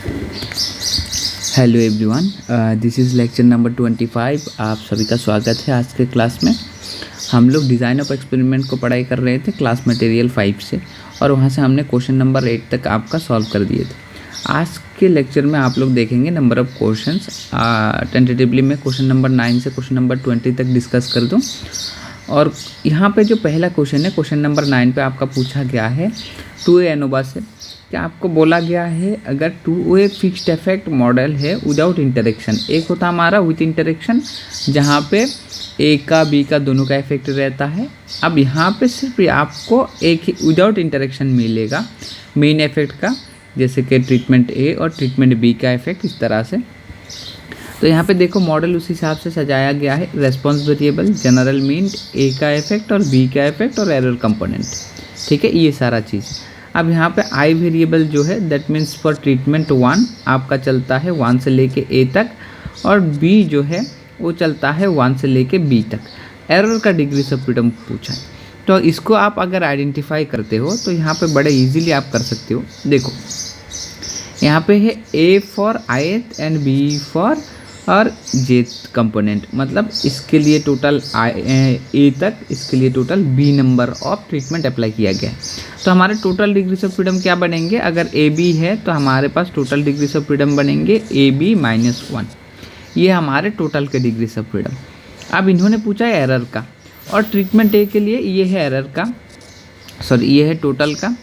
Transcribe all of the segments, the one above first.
Hello everyone, this is lecture number 25। आप सभी का स्वागत है। आज के क्लास में हम लोग डिज़ाइन ऑफ एक्सपेरिमेंट को पढ़ाई कर रहे थे क्लास मटेरियल 5 से, और वहाँ से हमने क्वेश्चन नंबर 8 तक आपका सॉल्व कर दिए थे। आज के लेक्चर में आप लोग देखेंगे नंबर ऑफ़ क्वेश्चंस। टेंटेटिवली मैं क्वेश्चन नंबर 9 से क्वेश्चन नंबर 20 तक डिस्कस कर दूँ। और यहाँ पे जो पहला क्वेश्चन है, क्वेश्चन नंबर 9 पे आपका पूछा गया है 2A एनोवा से। क्या आपको बोला गया है, अगर 2A फिक्स्ड इफेक्ट मॉडल है विदाउट इंटरेक्शन, एक होता हमारा विथ इंटरेक्शन जहाँ पे A का B का दोनों का इफेक्ट रहता है। अब यहाँ पे सिर्फ आपको एक ही विदाउट इंटरेक्शन मिलेगा मेन इफेक्ट का, जैसे कि ट्रीटमेंट A और ट्रीटमेंट B का इफेक्ट, इस तरह से। तो यहाँ पे देखो मॉडल उस हिसाब से सजाया गया है। Response variable, general mean, A का इफेक्ट और B का इफेक्ट और एरर कंपोनेंट, ठीक है, ये सारा चीज़। अब यहाँ पे I वेरिएबल जो है दैट मीन्स फॉर ट्रीटमेंट 1 आपका चलता है 1 से लेके A तक, और B जो है वो चलता है 1 से लेके B तक। एरर का डिग्री ऑफ फ्रीडम पूछा है, तो इसको आप अगर आइडेंटिफाई करते हो तो यहाँ पे बड़े इजीली आप कर सकते हो। देखो यहाँ पे है A for ith and B for और jth कंपोनेंट, मतलब इसके लिए टोटल A तक, इसके लिए total B number of treatment apply किया गया है। तो हमारे टोटल डिग्रीज ऑफ फ्रीडम क्या बनेंगे, अगर AB है तो हमारे पास टोटल डिग्रीज ऑफ फ्रीडम बनेंगे AB-1। ये हमारे टोटल के डिग्रीज ऑफ फ्रीडम। अब इन्होंने पूछा है एरर का, और ट्रीटमेंट A के लिए ये है एरर का, सॉरी ये है टोटल का।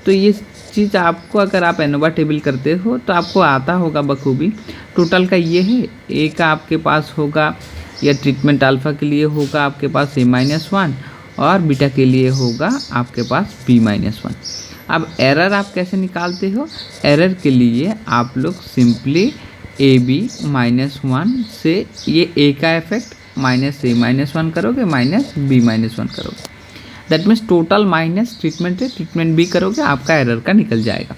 तो ये चीज़ आपको अगर आप एनोवा टेबल करते हो तो आपको आता होगा बखूबी। टोटल का ये है, A का आपके पास होगा, या ट्रीटमेंट अल्फ़ा के लिए होगा आपके पास A-1, और बीटा के लिए होगा आपके पास B-1। अब एरर आप कैसे निकालते हो, एरर के लिए आप लोग सिंपली AB-1 से ये A का इफेक्ट माइनस A-1 करोगे, माइनस B-1 करोगे, that means total minus treatment B करोगे, आपका एरर का निकल जाएगा।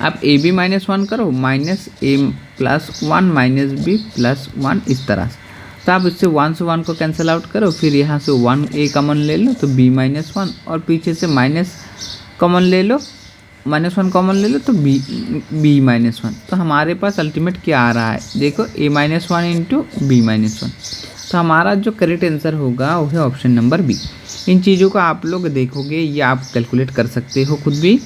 अब AB-1 करो, माइनस A+1 माइनस B+1, इस तरह से। तो आप इससे 1 से 1 को कैंसिल आउट करो, फिर यहाँ से 1A कॉमन ले लो तो B-1, और पीछे से माइनस कॉमन ले लो, -1 कॉमन ले लो तो B-1। तो हमारे पास अल्टीमेट क्या आ रहा है, देखो A-1 इंटू B-1। तो हमारा जो करेक्ट आंसर होगा वो है ऑप्शन नंबर B। इन चीज़ों को आप लोग देखोगे, ये आप कैलकुलेट कर सकते हो खुद भी,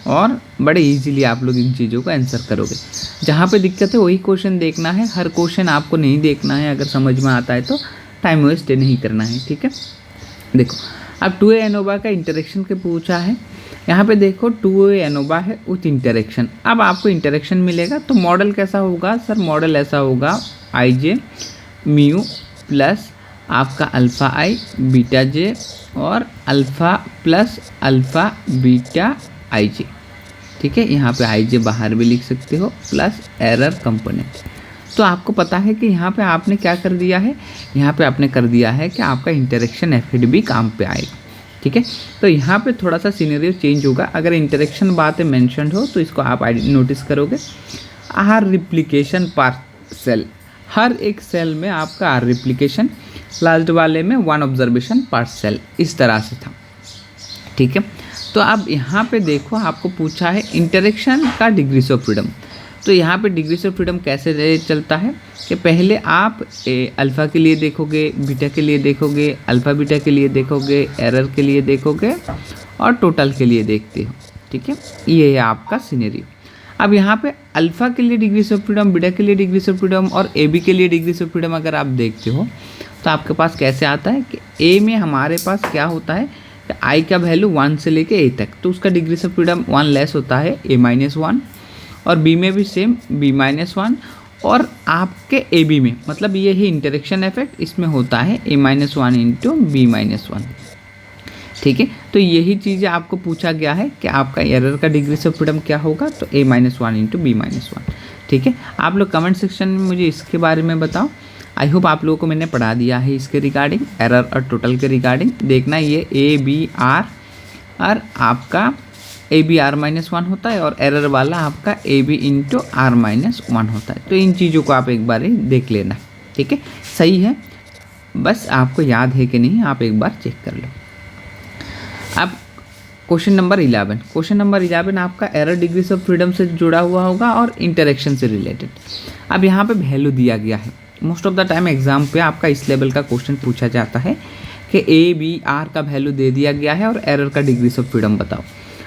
और बड़े इजीली आप लोग इन चीज़ों को आंसर करोगे। जहाँ पे दिक्कत है वही क्वेश्चन देखना है, हर क्वेश्चन आपको नहीं देखना है। अगर समझ में आता है तो टाइम वेस्ट नहीं करना है, ठीक है। देखो अब 2A एनोवा का इंटरेक्शन के पूछा है। यहाँ पे देखो 2A एनोवा है विथ इंटरेक्शन। अब आपको इंटरेक्शन मिलेगा तो मॉडल कैसा होगा सर, मॉडल ऐसा होगा IJ म्यू प्लस आपका अल्फ़ा I बीटा J और alpha plus alpha beta IJ, ठीक है। यहाँ पे IJ बाहर भी लिख सकते हो, प्लस एरर कंपोनेंट। तो आपको पता है कि यहाँ पे आपने क्या कर दिया है, यहाँ पे आपने कर दिया है कि आपका इंटरेक्शन एफिड भी काम पे आएगा, ठीक है। तो यहाँ पे थोड़ा सा सिनेरियो चेंज होगा। अगर इंटरेक्शन बातें मेंशन्ड हो तो इसको आप नोटिस करोगे। R रिप्लिकेशन पर सेल, हर एक सेल में आपका R रिप्लिकेशन, लास्ट वाले में 1 ऑब्जर्वेशन पर सेल, इस तरह से था, ठीक है। तो अब यहाँ पे देखो आपको पूछा है इंटरेक्शन का डिग्रीज ऑफ फ्रीडम। तो यहाँ पे डिग्रीज ऑफ फ्रीडम कैसे चलता है कि पहले आप अल्फ़ा के लिए देखोगे, बीटा के लिए देखोगे, अल्फ़ा बीटा के लिए देखोगे, एरर के लिए देखोगे, और टोटल के लिए देखते हो, ठीक है। ये है आपका सिनेरियो। अब यहाँ पे अल्फ़ा के लिए डिग्रीज ऑफ फ्रीडम, बीटा के लिए डिग्रीज ऑफ फ्रीडम और AB के लिए डिग्रीज ऑफ फ्रीडम अगर आप देखते हो तो आपके पास कैसे आता है कि A में हमारे पास क्या होता है कि I का वैल्यू 1 से लेके A तक, तो उसका डिग्रीज ऑफ फ्रीडम 1 लेस होता है A-1, और B में भी सेम B-1, और आपके AB में मतलब ये ही इंटरेक्शन इफेक्ट, इसमें होता है A-1 इंटू B-1, ठीक है। तो यही चीज़ें आपको पूछा गया है कि आपका एरर का डिग्रीज ऑफ फ्रीडम क्या होगा, तो A-1 इंटू B-1, ठीक है। आप लोग कमेंट सेक्शन में मुझे इसके बारे में बताओ। आई होप आप लोगों को मैंने पढ़ा दिया है इसके रिगार्डिंग, एरर और टोटल के रिगार्डिंग। देखना ये ABR और आपका AB-R-1 होता है, और एरर वाला आपका AB इंटू R-1 होता है। तो इन चीज़ों को आप एक बार ही देख लेना, ठीक है। सही है, बस आपको याद है कि नहीं आप एक बार चेक कर लो। अब क्वेश्चन नंबर 11, क्वेश्चन नंबर 11 आपका एरर डिग्रीज ऑफ फ्रीडम से जुड़ा हुआ होगा और इंटरेक्शन से रिलेटेड। अब यहाँ पे वैल्यू दिया गया है। Most of the time exam पे आपका इस लेवल का क्वेश्चन पूछा जाता है कि ए बी आर का वैल्यू दे दिया गया है और एरर का डिग्रीज ऑफ फ्रीडम बताओ।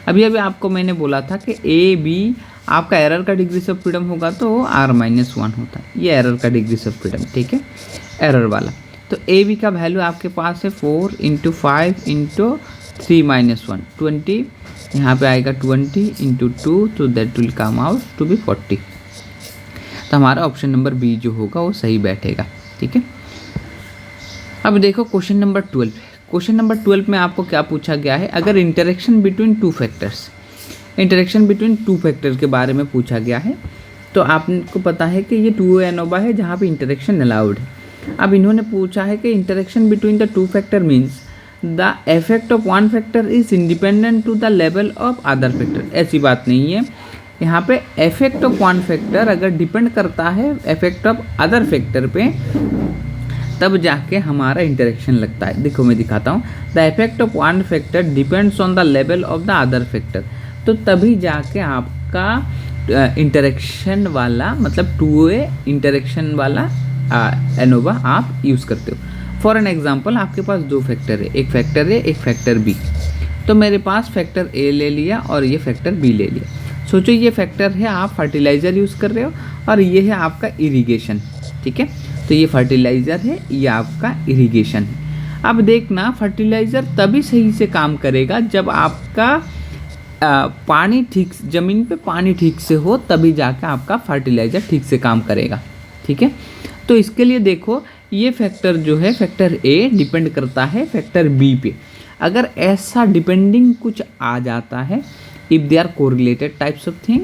अभी आपको मैंने बोला था कि ए बी आपका एरर का डिग्रीज ऑफ फ्रीडम होगा तो R-1 होता है, ये एरर का डिग्रीज ऑफ फ्रीडम, ठीक है, एरर वाला। तो ए बी का वैल्यू आपके पास है 4 × 5 × 3-1 20, यहाँ पे आएगा 20 × 2, तो that will come out to be 40। तो हमारा ऑप्शन नंबर बी जो होगा वो सही बैठेगा, ठीक है। अब देखो क्वेश्चन नंबर 12। क्वेश्चन नंबर 12 में आपको क्या पूछा गया है, अगर interaction between two factors, interaction between two factor के बारे में पूछा गया है। तो आपको पता है कि ये 2A ANOVA है जहाँ पे इंटरेक्शन अलाउड है। अब इन्होंने पूछा है कि interaction between the two factor means the effect of one factor is independent to the level of other factor. ऐसी बात नहीं है, यहाँ पे इफेक्ट ऑफ वन फैक्टर अगर डिपेंड करता है इफेक्ट ऑफ अदर फैक्टर पे, तब जाके हमारा इंटरेक्शन लगता है। देखो मैं दिखाता हूँ, the effect of one factor depends on the level of the other factor, तो तभी जाके आपका इंटरेक्शन वाला मतलब 2A इंटरेक्शन वाला एनोवा आप यूज़ करते हो। फॉर एन एग्जांपल आपके पास दो फैक्टर है, एक फैक्टर ए एक फैक्टर बी। तो मेरे पास फैक्टर ए ले लिया और ये फैक्टर बी ले लिया। सोचो ये फैक्टर है, आप फर्टिलाइज़र यूज़ कर रहे हो और ये है आपका इरिगेशन, ठीक है। तो ये फर्टिलाइज़र है, ये आपका इरिगेशन है। अब देखना फर्टिलाइज़र तभी सही से काम करेगा जब आपका पानी ठीक, ज़मीन पे पानी ठीक से हो, तभी जाकर आपका फर्टिलाइज़र ठीक से काम करेगा, ठीक है। तो इसके लिए देखो ये फैक्टर जो है फैक्टर ए डिपेंड करता है फैक्टर बी पे। अगर ऐसा डिपेंडिंग कुछ आ जाता है, if they are correlated types of thing,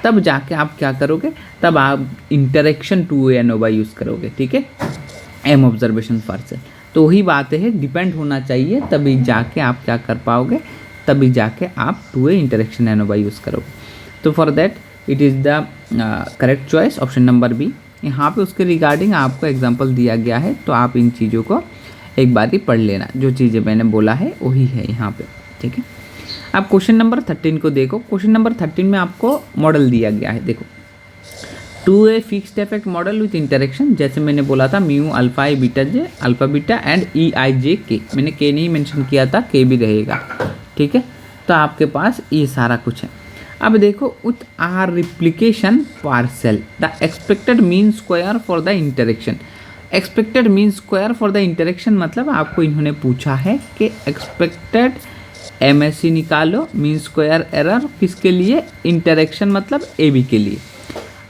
तब जाके आप क्या करोगे, तब आप इंटरेक्शन 2A ANOVA यूज़ करोगे, ठीक है, एम ऑब्जर्वेशन पार्सल। तो वही बात है, डिपेंड होना चाहिए तभी जाके आप क्या कर पाओगे, तभी जाके आप 2A इंटरेक्शन ANOVA यूज़ करोगे। तो for that it is the correct choice option number B. यहाँ पे उसके रिगार्डिंग आपको एग्जांपल दिया गया है, तो आप इन चीज़ों को एक बार ही पढ़ लेना, जो चीज़ें मैंने बोला है वही है यहाँ पे, ठीक है। अब क्वेश्चन नंबर 13 को देखो। क्वेश्चन नंबर 13 में आपको मॉडल दिया गया है, देखो 2A fixed effect model with interaction, जैसे मैंने बोला था mu alpha E beta J, alpha beta and E I J K, मैंने के नहीं मेंशन किया था, के भी रहेगा, ठीक है। तो आपके पास ये सारा कुछ है। अब देखो with R replication per cell the expected mean square for the interaction. Expected mean square for the interaction मतलब आपको इन्होंने पूछा है कि एक्सपेक्टेड MSE निकालो, मीन स्क्वायर एरर किसके लिए, इंटरेक्शन मतलब AB के लिए।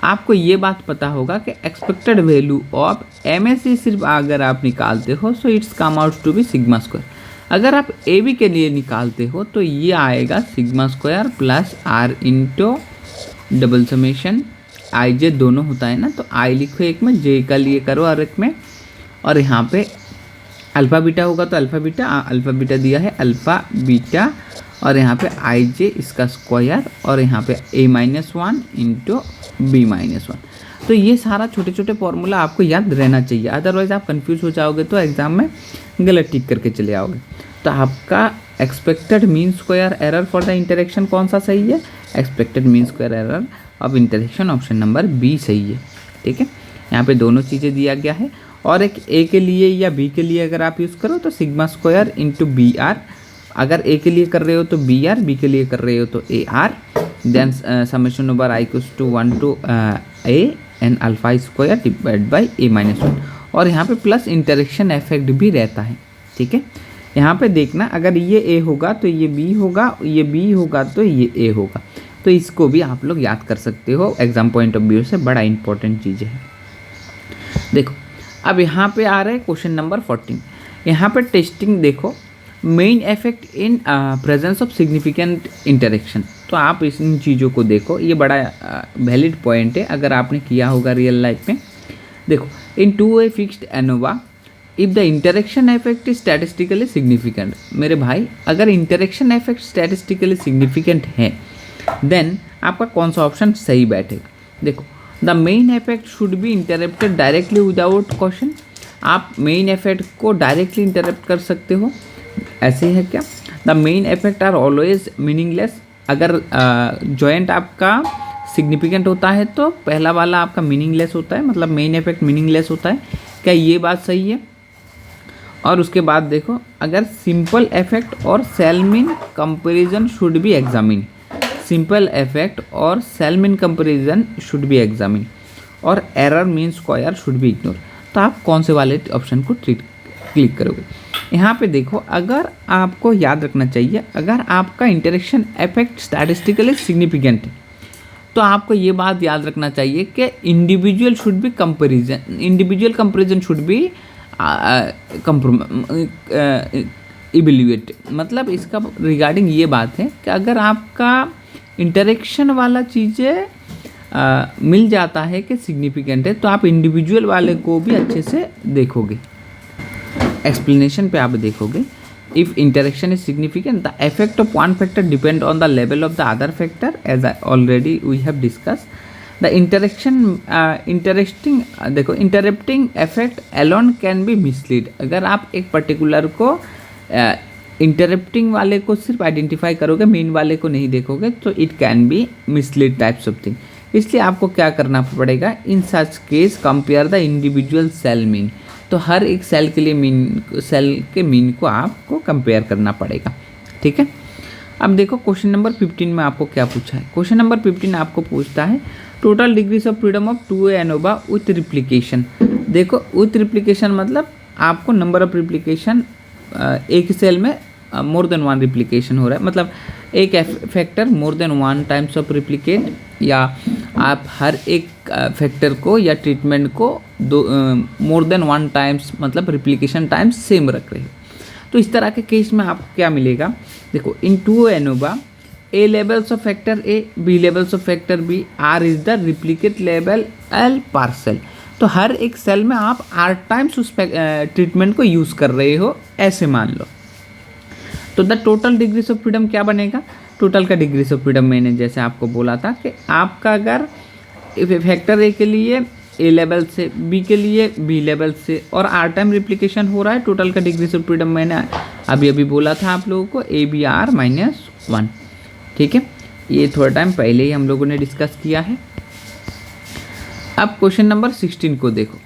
आपको ये बात पता होगा कि एक्सपेक्टेड वैल्यू ऑफ MSE सिर्फ अगर आप निकालते हो so it's come out to be sigma square. अगर आप AB के लिए निकालते हो तो ये आएगा sigma square plus R into double summation I J, दोनों होता है ना, तो I लिखो एक में, J का लिए करो और एक में, और यहाँ पे अल्फ़ा बीटा होगा तो अल्फ़ा बीटा दिया है अल्फ़ा बीटा, और यहाँ पे आई जे इसका स्क्वायर, और यहाँ पे A-1 इंटू B-1। तो ये सारा छोटे छोटे फॉर्मूला आपको याद रहना चाहिए, अदरवाइज़ आप कंफ्यूज हो जाओगे तो एग्ज़ाम में गलत टिक करके चले आओगे। तो आपका expected mean square error for the interaction कौन सा सही है, expected mean square error of interaction option number B सही है, ठीक है। यहाँ पे दोनों चीज़ें दिया गया है, और एक ए के लिए या बी के लिए अगर आप यूज़ करो तो sigma square into B R, अगर ए के लिए कर रहे हो तो बी आर, बी के लिए कर रहे हो तो A R, then summation over I equals to 1 to a N alpha square divide by A-1, और यहाँ पे प्लस इंटरेक्शन इफेक्ट भी रहता है, ठीक है। यहाँ पे देखना अगर ये ए होगा तो ये बी होगा, ये बी होगा तो ये ए होगा, तो इसको भी आप लोग याद कर सकते हो, एग्जाम पॉइंट ऑफ व्यू से बड़ा इंपॉर्टेंट चीज़ है। देखो अब यहाँ पे आ रहा है क्वेश्चन नंबर 14। यहाँ पे टेस्टिंग देखो, main effect in presence of significant interaction. तो आप इन चीज़ों को देखो, ये बड़ा वैलिड पॉइंट है अगर आपने किया होगा रियल लाइफ में। देखो in 2A fixed ANOVA if the interaction effect is statistically significant, मेरे भाई अगर इंटरेक्शन इफेक्ट स्टैटिस्टिकली सिग्निफिकेंट है देन आपका कौन सा ऑप्शन सही बैठेगा। देखो the main effect should be interpreted directly without question, आप मेन इफेक्ट को डायरेक्टली इंटरप्ट कर सकते हो, ऐसे है क्या। The main effect are always meaningless. अगर जॉइंट आपका सिग्निफिकेंट होता है तो पहला वाला आपका मीनिंगलेस होता है, मतलब मेन इफेक्ट मीनिंगलेस होता है। क्या ये बात सही है? और उसके बाद देखो, अगर simple effect or cell mean comparison should be examine, simple effect or cell mean comparison should be examine, or error mean square should be ignore. तो आप कौन से वाले ऑप्शन को क्लिक करोगे? यहाँ पे देखो, अगर आपको याद रखना चाहिए, अगर आपका इंटरेक्शन इफेक्ट स्टैटिस्टिकली सिग्निफिकेंट है तो आपको ये बात याद रखना चाहिए कि individual should be comparison, individual comparison should B evaluate. मतलब इसका रिगार्डिंग ये बात है कि अगर आपका इंटरेक्शन वाला चीज़ें मिल जाता है कि सिग्निफिकेंट है तो आप इंडिविजुअल वाले को भी अच्छे से देखोगे। एक्सप्लेनेशन पे आप देखोगे, if interaction is significant, the effect of one factor depend on the level of the other factor, as already we have discussed. The देखो interrupting effect alone can be mislead। अगर आप एक पर्टिकुलर को interrupting वाले को सिर्फ identify करोगे, main वाले को नहीं देखोगे, तो it can be mislead types of thing. इसलिए आपको क्या करना पड़ेगा? In such case compare the individual cell mean. तो हर एक सेल के लिए सेल के मीन को आपको कंपेयर करना पड़ेगा, ठीक है। अब देखो क्वेश्चन नंबर 15 में आपको क्या पूछा है। क्वेश्चन नंबर 15 आपको पूछता है total degrees of freedom of 2 ANOVA with replication. देखो विथ रिप्लिकेशन मतलब आपको नंबर ऑफ रिप्लिकेशन एक सेल में मोर देन वन रिप्लिकेशन हो रहा है, मतलब एक factor more than one times of replicate, या आप हर एक फैक्टर को या ट्रीटमेंट को मोर देन वन टाइम्स मतलब रिप्लिकेशन टाइम्स सेम रख रहे हो। तो इस तरह के केस में आपको क्या मिलेगा? देखो, in 2 ANOVA A levels of factor A, B levels of factor B, R is the replicate level L per cell. तो हर एक सेल में आप आर टाइम्स उस ट्रीटमेंट को यूज़ कर रहे हो, ऐसे मान लो। तो the total degrees of freedom क्या बनेगा? टोटल का डिग्रीज ऑफ फ्रीडम मैंने जैसे आपको बोला था कि आपका अगर फैक्टर ए के लिए ए लेवल से, बी के लिए बी लेवल से, और आर टाइम रिप्लिकेशन हो रहा है, टोटल का डिग्रीज ऑफ फ्रीडम मैंने अभी बोला था आप लोगों को ABR-1, ठीक है। ये थोड़ा टाइम पहले ही हम लोगों ने डिस्कस किया है। अब क्वेश्चन नंबर 16 को देखो,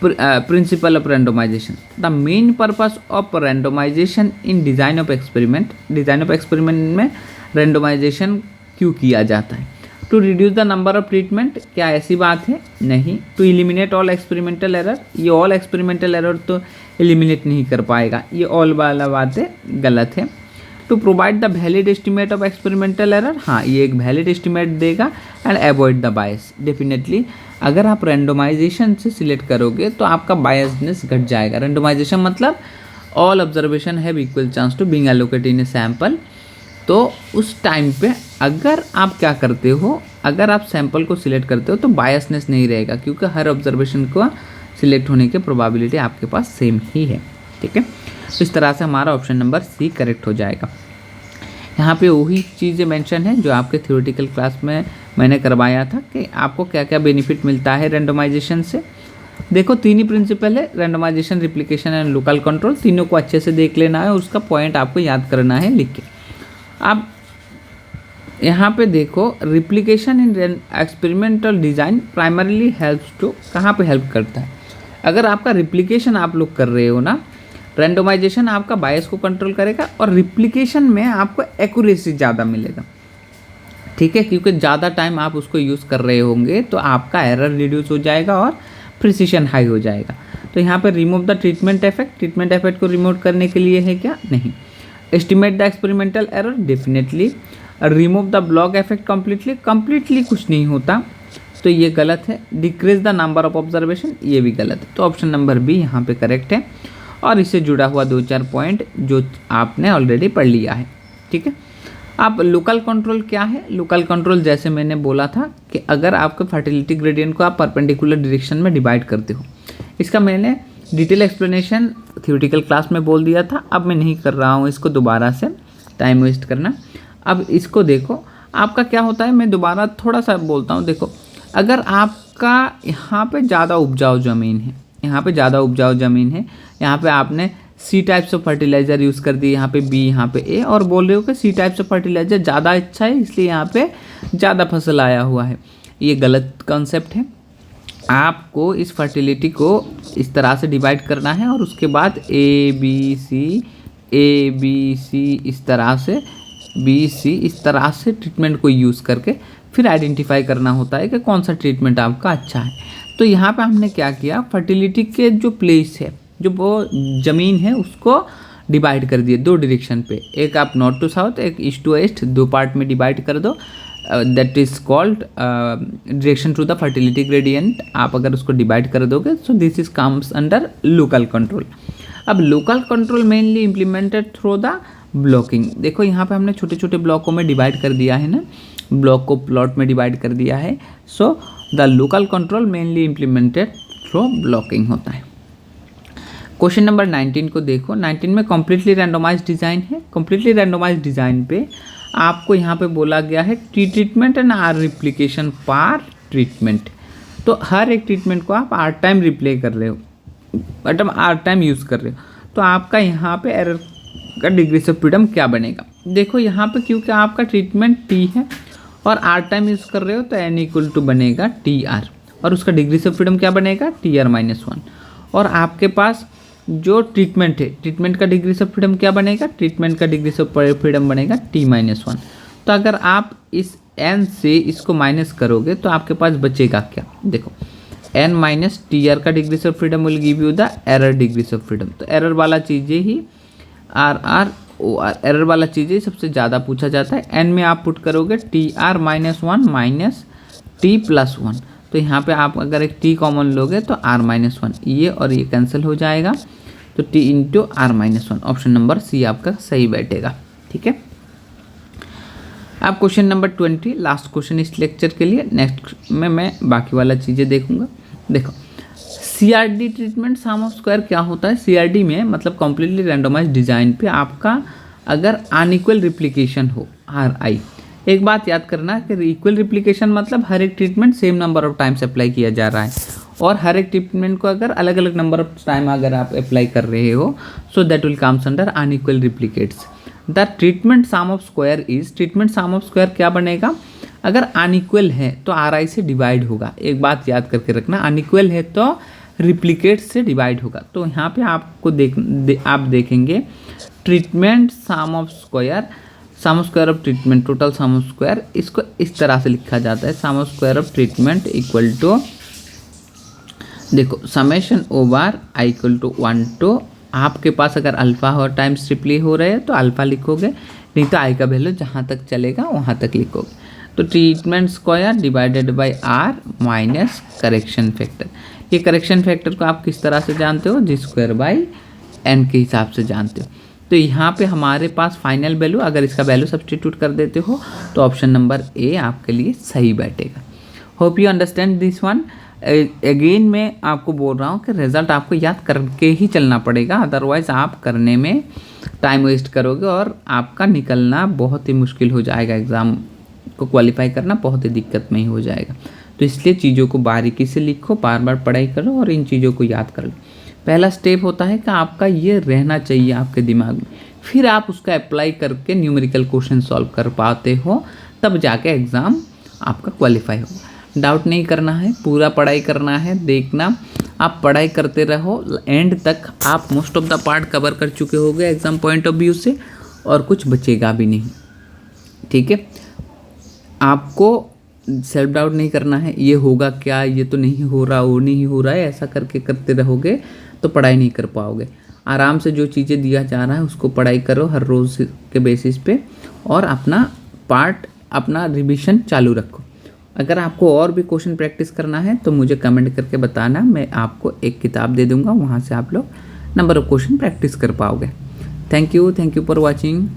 principle of randomization. The main purpose of randomization in design of experiment, design of experiment में रैंडोमाइजेशन क्यों किया जाता है? To reduce the number of treatment, क्या ऐसी बात है? नहीं। To eliminate all experimental error, ये ऑल एक्सपेरिमेंटल एरर तो एलिमिनेट नहीं कर पाएगा, ये ऑल वाला बातें गलत है। To provide the valid estimate of experimental error, हाँ ये एक वैलिड एस्टिमेट देगा। And avoid the bias, definitely अगर आप रैंडोमाइजेशन से सिलेक्ट करोगे तो आपका बायसनेस घट जाएगा। रैंडोमाइजेशन मतलब all observation have equal chance to being allocated in a sample. तो उस टाइम पे अगर आप क्या करते हो, अगर आप सैंपल को सिलेक्ट करते हो तो बायसनेस नहीं रहेगा, क्योंकि हर ऑब्जर्वेशन को सिलेक्ट होने की प्रोबेबिलिटी आपके पास सेम ही है, ठीक है। तो इस तरह से हमारा ऑप्शन नंबर सी करेक्ट हो जाएगा। यहाँ पे वही चीज़ें मेंशन है जो आपके थ्योरेटिकल क्लास में मैंने करवाया था कि आपको क्या क्या बेनिफिट मिलता है रैंडोमाइजेशन से। देखो 3 ही प्रिंसिपल है, रैंडोमाइजेशन, रिप्लिकेशन एंड लोकल कंट्रोल। तीनों को अच्छे से देख लेना है, उसका पॉइंट आपको याद करना है लिख के। अब यहाँ पे देखो, replication in experimental design primarily helps to, कहाँ पे हेल्प करता है? अगर आपका रिप्लिकेशन आप लोग कर रहे हो ना, रैंडोमाइजेशन आपका बायस को कंट्रोल करेगा और रिप्लिकेशन में आपको एक्यूरेसी ज़्यादा मिलेगा, ठीक है, क्योंकि ज़्यादा टाइम आप उसको यूज़ कर रहे होंगे तो आपका एरर रिड्यूस हो जाएगा और प्रिसिशन हाई हो जाएगा। तो यहाँ पे remove the treatment effect, treatment effect को रिमूव करने के लिए है क्या? नहीं। Estimate the experimental error, definitely. Remove the block effect completely, completely कुछ नहीं होता, तो ये गलत है। Decrease the number of observation, ये भी गलत है। तो ऑप्शन नंबर बी यहाँ पे करेक्ट है, और इससे जुड़ा हुआ 2-4 पॉइंट जो आपने ऑलरेडी पढ़ लिया है, ठीक है। अब लोकल कंट्रोल क्या है? लोकल कंट्रोल जैसे मैंने बोला था कि अगर आपके फर्टिलिटी ग्रेडियंट को आप परपेंडिकुलर डायरेक्शन में डिवाइड करते हो, इसका मैंने डिटेल एक्सप्लेनेशन थ्योरेटिकल क्लास में बोल दिया था, अब मैं नहीं कर रहा हूँ इसको दोबारा से, टाइम वेस्ट करना। अब इसको देखो, आपका क्या होता है, मैं दोबारा थोड़ा सा बोलता हूँ। देखो, अगर आपका यहाँ पे ज़्यादा उपजाऊ ज़मीन है, यहाँ पे ज़्यादा उपजाऊ ज़मीन है, यहाँ पे आपने सी टाइप्स ऑफ फर्टिलाइज़र यूज़ कर दिए, यहाँ पे बी, यहाँ पे ए, और बोल रहे हो कि सी टाइप्स ऑफ फर्टिलाइज़र ज़्यादा अच्छा है इसलिए यहाँ पे ज़्यादा फसल आया हुआ है। ये गलत कॉन्सेप्ट है। आपको इस फर्टिलिटी को इस तरह से डिवाइड करना है और उसके बाद ए बी सी इस तरह से, बी सी इस तरह से ट्रीटमेंट को यूज़ करके फिर आइडेंटिफाई करना होता है कि कौन सा ट्रीटमेंट आपका अच्छा है। तो यहाँ पे हमने क्या किया, फर्टिलिटी के जो प्लेस है, जो वो ज़मीन है, उसको डिवाइड कर दिए दो डायरेक्शन पे, एक आप नॉर्थ टू साउथ, एक ईस्ट टू वेस्ट, दो पार्ट में डिवाइड कर दो। That is called direction to the fertility gradient. आप अगर उसको डिवाइड कर दोगे so this is comes under local control. अब local control mainly implemented through the blocking. देखो यहाँ पे हमने छोटे छोटे ब्लॉकों में डिवाइड कर दिया है ना, ब्लॉक को प्लॉट में डिवाइड कर दिया है। So the local control mainly implemented through blocking होता है। क्वेश्चन नंबर 19 को देखो। 19 में कम्प्लीटली रैंडोमाइज डिज़ाइन है। कम्प्लीटली रैंडोमाइज डिज़ाइन पे आपको यहाँ पे बोला गया है treatment and R replication per treatment. तो हर एक ट्रीटमेंट को आप आर टाइम रिप्ले कर रहे हो, मतलब आर टाइम यूज़ कर रहे हो, तो आपका यहाँ पे एरर का डिग्री ऑफ फ्रीडम क्या बनेगा। देखो यहाँ पे क्योंकि आपका ट्रीटमेंट टी है और आर टाइम यूज़ कर रहे हो तो एन इक्वल टू बनेगा टी आर, और उसका डिग्री ऑफ फ्रीडम क्या बनेगा, टी आर -1। और आपके पास जो ट्रीटमेंट है, ट्रीटमेंट का डिग्री ऑफ फ्रीडम क्या बनेगा, ट्रीटमेंट का डिग्री ऑफ फ्रीडम बनेगा t-1। तो अगर आप इस n से इसको माइनस करोगे तो आपके पास बचेगा क्या, देखो n माइनस टी आर का degree of freedom will give you the error degree of freedom. तो एरर वाला चीज़ें ही RR एरर वाला चीज़ें सबसे ज़्यादा पूछा जाता है। n में आप पुट करोगे TR-1 माइनस T+1। तो यहाँ पे आप अगर एक t कॉमन लोगे तो R-1, ये और ये कैंसिल हो जाएगा, तो t into R-1। Option number C आपका सही बैठेगा। ठीक है। अब क्वेश्चन नंबर 20 लास्ट क्वेश्चन इस लेक्चर के लिए। नेक्स्ट में मैं बाकी वाला चीज़ें देखूंगा। देखो CRD treatment sum of square क्या होता है। CRD में मतलब कम्प्लीटली रैंडोमाइज डिज़ाइन पे आपका अगर अनइक्वल रिप्लिकेशन हो, RI, एक बात याद करना कि इक्वल रिप्लिकेशन मतलब हर एक treatment same number of times apply किया जा रहा है, और हर एक ट्रीटमेंट को अगर अलग अलग नंबर ऑफ टाइम अगर आप अप्लाई कर रहे हो, so that will comes under unequal replicates. The treatment sum of square is, treatment sum of square क्या बनेगा, अगर अनइक्वल है तो RI से डिवाइड होगा। एक बात याद करके रखना, अनइक्वल है तो रिप्लिकेट से डिवाइड होगा। तो यहाँ पे आपको आप देखेंगे treatment sum of square, sum square of treatment, total sum of square, इसको इस तरह से लिखा जाता है, sum of square of treatment equal to, देखो summation over i equal to 1 to, आपके पास अगर अल्फ़ा और टाइम्स ट्रिपली हो रहे हैं तो अल्फ़ा लिखोगे, नहीं तो i का वैल्यू जहाँ तक चलेगा वहाँ तक लिखोगे। तो treatment square divided by r minus correction factor. ये करेक्शन फैक्टर को आप किस तरह से जानते हो, जी स्क्वायर बाई n के हिसाब से जानते हो। तो यहाँ पे हमारे पास फाइनल वैल्यू, अगर इसका वैल्यू सब्स्टिट्यूट कर देते हो तो ऑप्शन नंबर ए आपके लिए सही बैठेगा। Hope you understand this one. Again मैं आपको बोल रहा हूँ कि रिजल्ट आपको याद करके ही चलना पड़ेगा, अदरवाइज़ आप करने में टाइम वेस्ट करोगे और आपका निकलना बहुत ही मुश्किल हो जाएगा, एग्ज़ाम को क्वालिफाई करना बहुत ही दिक्कत में ही हो जाएगा। तो इसलिए चीज़ों को बारीकी से लिखो, बार बार पढ़ाई करो और इन चीज़ों को याद कर लो। पहला स्टेप होता है कि आपका ये रहना चाहिए आपके दिमाग में, फिर आप उसका अप्लाई करके न्यूमेरिकल क्वेश्चन सॉल्व कर पाते हो, तब जाके एग्ज़ाम आपका क्वालिफाई होगा। डाउट नहीं करना है, पूरा पढ़ाई करना है। देखना आप पढ़ाई करते रहो, एंड तक आप most of the part cover कर चुके होगे एग्ज़ाम पॉइंट ऑफ व्यू से, और कुछ बचेगा भी नहीं। ठीक है, आपको सेल्फ डाउट नहीं करना है, ये होगा क्या, ये तो नहीं हो रहा, वो नहीं हो रहा है, ऐसा करके करते रहोगे तो पढ़ाई नहीं कर पाओगे। आराम से जो चीज़ें दिया जा रहा है उसको पढ़ाई करो हर रोज़ के बेसिस पे, और अपना पार्ट, अपना रिवीजन चालू रखो। अगर आपको और भी क्वेश्चन प्रैक्टिस करना है तो मुझे कमेंट करके बताना, मैं आपको एक किताब दे दूँगा, वहाँ से आप लोग नंबर ऑफ क्वेश्चन प्रैक्टिस कर पाओगे। Thank you for watching.